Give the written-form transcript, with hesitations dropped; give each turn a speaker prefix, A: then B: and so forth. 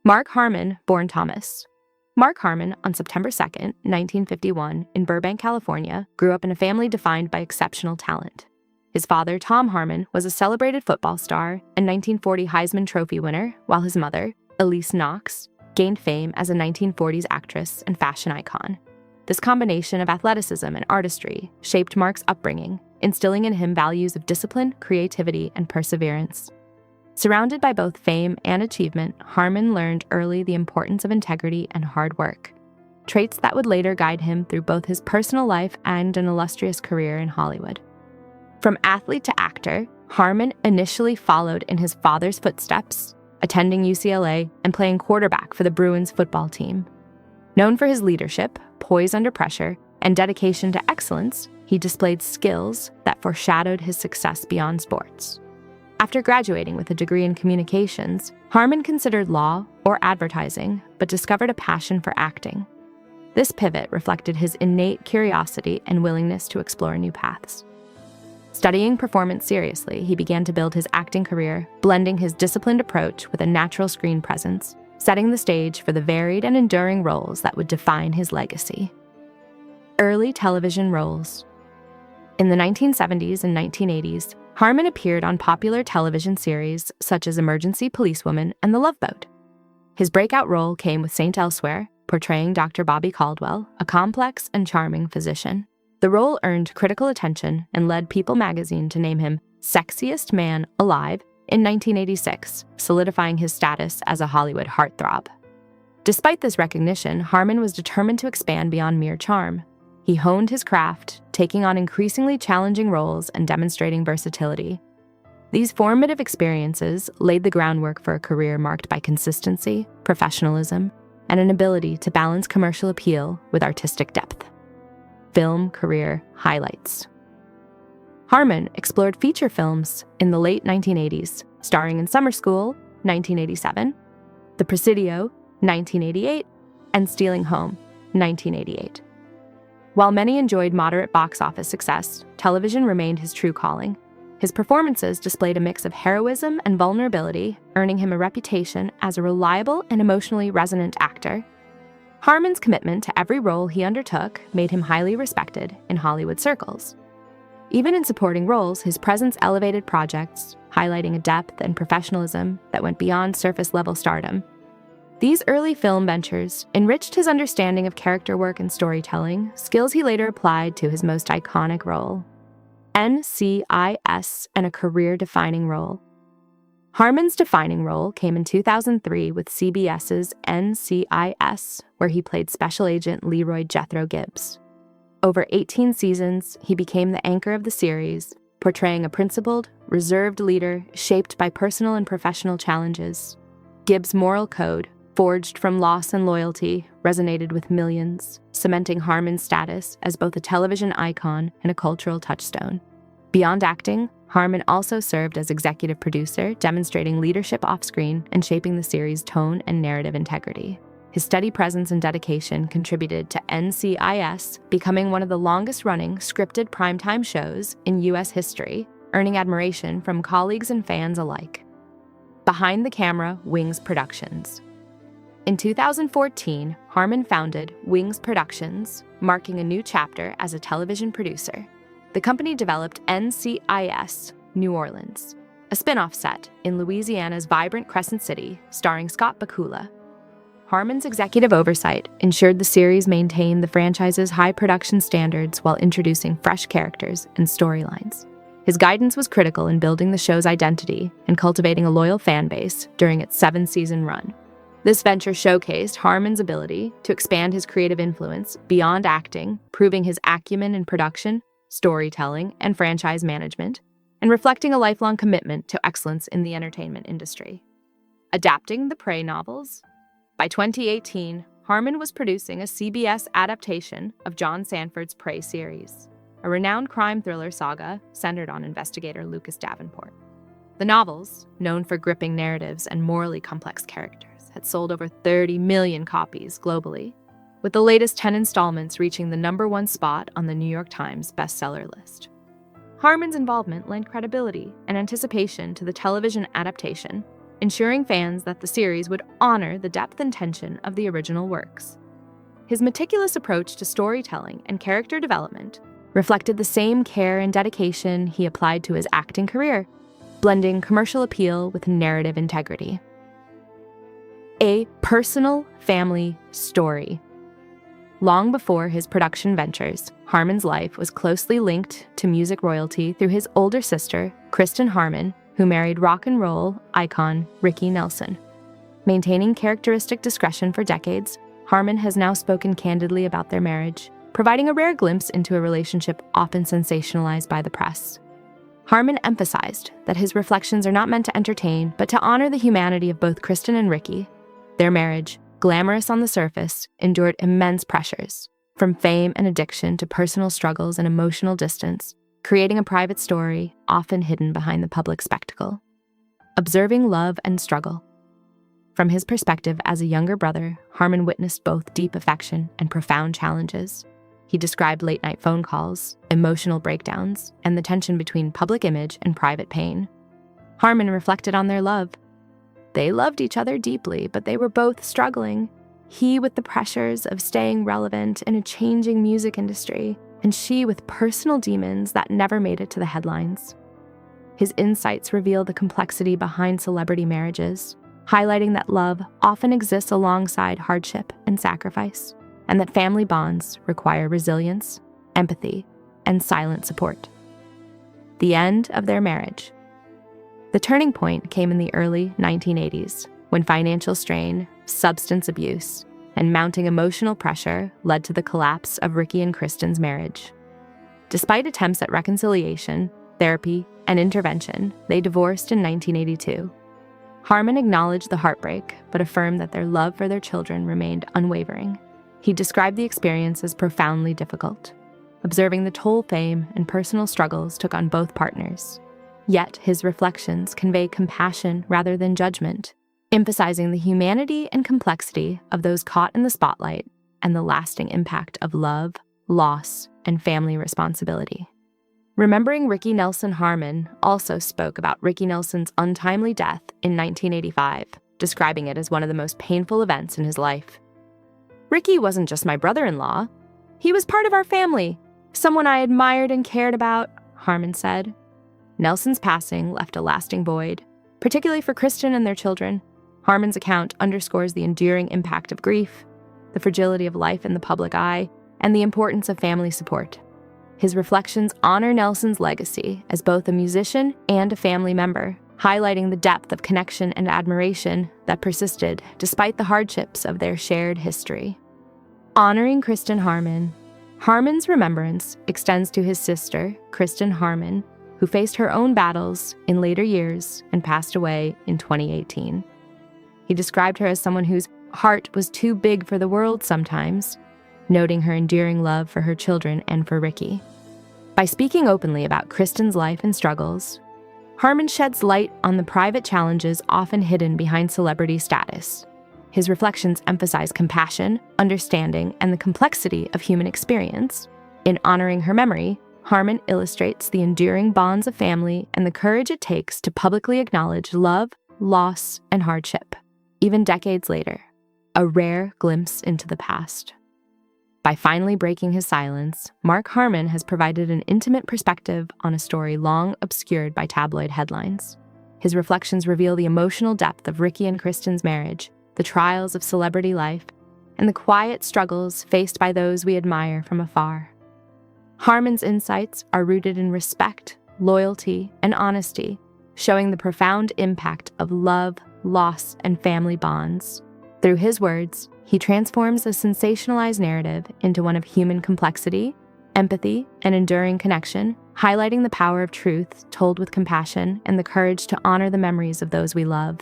A: Mark Harmon, born Thomas. Mark Harmon, on September 2nd, 1951, in Burbank, California, grew up in a family defined by exceptional talent. His father, Tom Harmon, was a celebrated football star and 1940 Heisman Trophy winner, while his mother, Elise Knox, gained fame as a 1940s actress and fashion icon. This combination of athleticism and artistry shaped Mark's upbringing, instilling in him values of discipline, creativity, and perseverance. Surrounded by both fame and achievement, Harmon learned early the importance of integrity and hard work, traits that would later guide him through both his personal life and an illustrious career in Hollywood. From athlete to actor, Harmon initially followed in his father's footsteps, attending UCLA and playing quarterback for the Bruins football team. Known for his leadership, poise under pressure, and dedication to excellence, he displayed skills that foreshadowed his success beyond sports. After graduating with a degree in communications, Harmon considered law or advertising, but discovered a passion for acting. This pivot reflected his innate curiosity and willingness to explore new paths. Studying performance seriously, he began to build his acting career, blending his disciplined approach with a natural screen presence, setting the stage for the varied and enduring roles that would define his legacy. Early television roles. In the 1970s and 1980s, Harmon appeared on popular television series such as Emergency Policewoman and The Love Boat. His breakout role came with St. Elsewhere, portraying Dr. Bobby Caldwell, a complex and charming physician. The role earned critical attention and led People magazine to name him Sexiest Man Alive in 1986, solidifying his status as a Hollywood heartthrob. Despite this recognition, Harmon was determined to expand beyond mere charm. He honed his craft, taking on increasingly challenging roles and demonstrating versatility. These formative experiences laid the groundwork for a career marked by consistency, professionalism, and an ability to balance commercial appeal with artistic depth. Film career highlights. Harmon explored feature films in the late 1980s, starring in Summer School, 1987, The Presidio, 1988, and Stealing Home, 1988. While many enjoyed moderate box office success, television remained his true calling. His performances displayed a mix of heroism and vulnerability, earning him a reputation as a reliable and emotionally resonant actor. Harmon's commitment to every role he undertook made him highly respected in Hollywood circles. Even in supporting roles, his presence elevated projects, highlighting a depth and professionalism that went beyond surface-level stardom. These early film ventures enriched his understanding of character work and storytelling, skills he later applied to his most iconic role, NCIS, and a career-defining role. Harmon's defining role came in 2003 with CBS's NCIS, where he played Special Agent Leroy Jethro Gibbs. Over 18 seasons, he became the anchor of the series, portraying a principled, reserved leader shaped by personal and professional challenges. Gibbs' moral code, forged from loss and loyalty, resonated with millions, cementing Harmon's status as both a television icon and a cultural touchstone. Beyond acting, Harmon also served as executive producer, demonstrating leadership off-screen and shaping the series' tone and narrative integrity. His steady presence and dedication contributed to NCIS becoming one of the longest-running scripted primetime shows in U.S. history, earning admiration from colleagues and fans alike. Behind the camera, Wings Productions. In 2014, Harmon founded Wings Productions, marking a new chapter as a television producer. The company developed NCIS New Orleans, a spin-off set in Louisiana's vibrant Crescent City, starring Scott Bakula. Harmon's executive oversight ensured the series maintained the franchise's high production standards while introducing fresh characters and storylines. His guidance was critical in building the show's identity and cultivating a loyal fan base during its 7-season run. This venture showcased Harmon's ability to expand his creative influence beyond acting, proving his acumen in production, storytelling, and franchise management, and reflecting a lifelong commitment to excellence in the entertainment industry. Adapting the Prey novels. By 2018, Harmon was producing a CBS adaptation of John Sanford's Prey series, a renowned crime thriller saga centered on investigator Lucas Davenport. The novels, known for gripping narratives and morally complex characters, had sold over 30 million copies globally, with the latest 10 installments reaching the #1 spot on the New York Times bestseller list. Harmon's involvement lent credibility and anticipation to the television adaptation, ensuring fans that the series would honor the depth and tension of the original works. His meticulous approach to storytelling and character development reflected the same care and dedication he applied to his acting career, blending commercial appeal with narrative integrity. A personal family story. Long before his production ventures, Harmon's life was closely linked to music royalty through his older sister, Kristin Harmon, who married rock and roll icon Ricky Nelson. Maintaining characteristic discretion for decades, Harmon has now spoken candidly about their marriage, providing a rare glimpse into a relationship often sensationalized by the press. Harmon emphasized that his reflections are not meant to entertain, but to honor the humanity of both Kristin and Ricky. Their marriage, glamorous on the surface, endured immense pressures, from fame and addiction to personal struggles and emotional distance, creating a private story often hidden behind the public spectacle. Observing love and struggle. From his perspective as a younger brother, Harmon witnessed both deep affection and profound challenges. He described late-night phone calls, emotional breakdowns, and the tension between public image and private pain. Harmon reflected on their love. They loved each other deeply, but they were both struggling. He with the pressures of staying relevant in a changing music industry, and she with personal demons that never made it to the headlines. His insights reveal the complexity behind celebrity marriages, highlighting that love often exists alongside hardship and sacrifice, and that family bonds require resilience, empathy, and silent support. The end of their marriage. The turning point came in the early 1980s, when financial strain, substance abuse, and mounting emotional pressure led to the collapse of Ricky and Kristin's marriage. Despite attempts at reconciliation, therapy, and intervention, they divorced in 1982. Harmon acknowledged the heartbreak, but affirmed that their love for their children remained unwavering. He described the experience as profoundly difficult, observing the toll fame and personal struggles took on both partners. Yet his reflections convey compassion rather than judgment, emphasizing the humanity and complexity of those caught in the spotlight and the lasting impact of love, loss, and family responsibility. Remembering Ricky Nelson Harmon also spoke about Ricky Nelson's untimely death in 1985, describing it as one of the most painful events in his life. "Ricky wasn't just my brother-in-law. He was part of our family, someone I admired and cared about," Harmon said. Nelson's passing left a lasting void, particularly for Kristin and their children. Harmon's account underscores the enduring impact of grief, the fragility of life in the public eye, and the importance of family support. His reflections honor Nelson's legacy as both a musician and a family member, highlighting the depth of connection and admiration that persisted despite the hardships of their shared history. Honoring Kristin Harmon. Harmon's remembrance extends to his sister, Kristin Harmon, who faced her own battles in later years and passed away in 2018. He described her as someone whose heart was too big for the world sometimes, noting her enduring love for her children and for Ricky. By speaking openly about Kristin's life and struggles, Harmon sheds light on the private challenges often hidden behind celebrity status. His reflections emphasize compassion, understanding, and the complexity of human experience. In honoring her memory, Harmon illustrates the enduring bonds of family and the courage it takes to publicly acknowledge love, loss, and hardship, even decades later, a rare glimpse into the past. By finally breaking his silence, Mark Harmon has provided an intimate perspective on a story long obscured by tabloid headlines. His reflections reveal the emotional depth of Ricky and Kristin's marriage, the trials of celebrity life, and the quiet struggles faced by those we admire from afar. Harmon's insights are rooted in respect, loyalty, and honesty, showing the profound impact of love, loss, and family bonds. Through his words, he transforms a sensationalized narrative into one of human complexity, empathy, and enduring connection, highlighting the power of truth told with compassion and the courage to honor the memories of those we love.